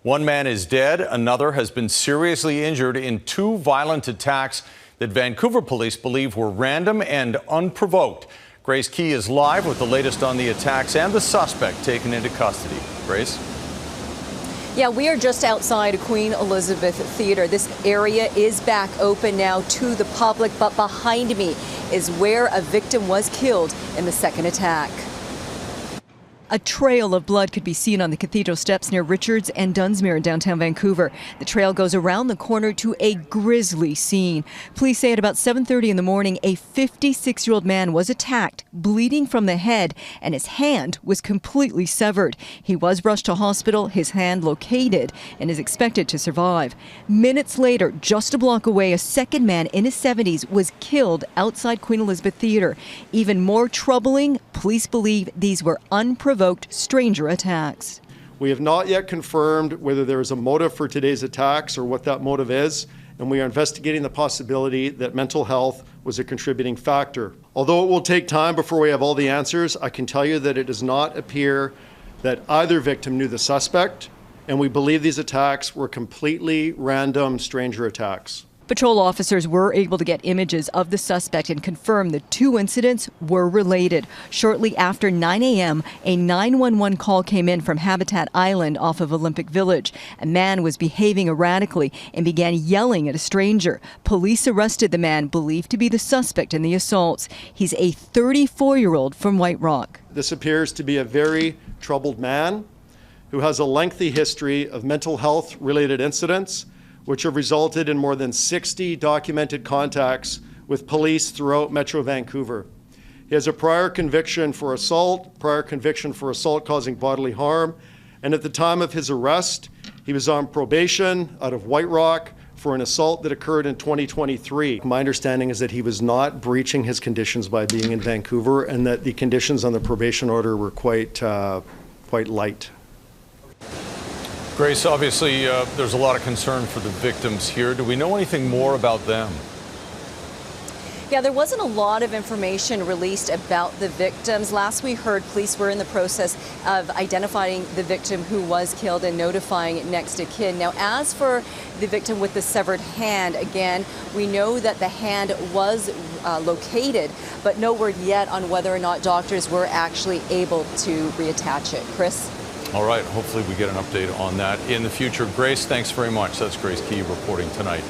One man is dead. Another has been seriously injured in two violent attacks that Vancouver police believe were random and unprovoked. Grace Key is live with the latest on the attacks and the suspect taken into custody. Grace? Yeah, we are just outside Queen Elizabeth Theatre. This area is back open now to the public, but behind me is where a victim was killed in the second attack. A trail of blood could be seen on the cathedral steps near Richards and Dunsmuir in downtown Vancouver. The trail goes around the corner to a grisly scene. Police say at about 7:30 in the morning, a 56-year-old man was attacked, bleeding from the head, and his hand was completely severed. He was rushed to hospital, his hand located, and is expected to survive. Minutes later, just a block away, a second man in his 70s was killed outside Queen Elizabeth Theatre. Even more troubling, police believe these were unprovoked stranger attacks. We have not yet confirmed whether there is a motive for today's attacks or what that motive is, and we are investigating the possibility that mental health was a contributing factor. Although it will take time before we have all the answers, I can tell you that it does not appear that either victim knew the suspect, and we believe these attacks were completely random stranger attacks. Patrol officers were able to get images of the suspect and confirm the two incidents were related. Shortly after 9 a.m., a 911 call came in from Habitat Island off of Olympic Village. A man was behaving erratically and began yelling at a stranger. Police arrested the man believed to be the suspect in the assaults. He's a 34-year-old from White Rock. This appears to be a very troubled man who has a lengthy history of mental health-related incidents, which have resulted in more than 60 documented contacts with police throughout Metro Vancouver. He has a prior conviction for assault causing bodily harm, and at the time of his arrest, he was on probation out of White Rock for an assault that occurred in 2023. My understanding is that he was not breaching his conditions by being in Vancouver, and that the conditions on the probation order were quite light. Grace, obviously there's a lot of concern for the victims here. Do we know anything more about them? Yeah, there wasn't a lot of information released about the victims. Last we heard, police were in the process of identifying the victim who was killed and notifying next of kin. Now, as for the victim with the severed hand, again, we know that the hand was located, but no word yet on whether or not doctors were actually able to reattach it. Chris? All right, hopefully we get an update on that in the future. Grace, thanks very much. That's Grace Key reporting tonight.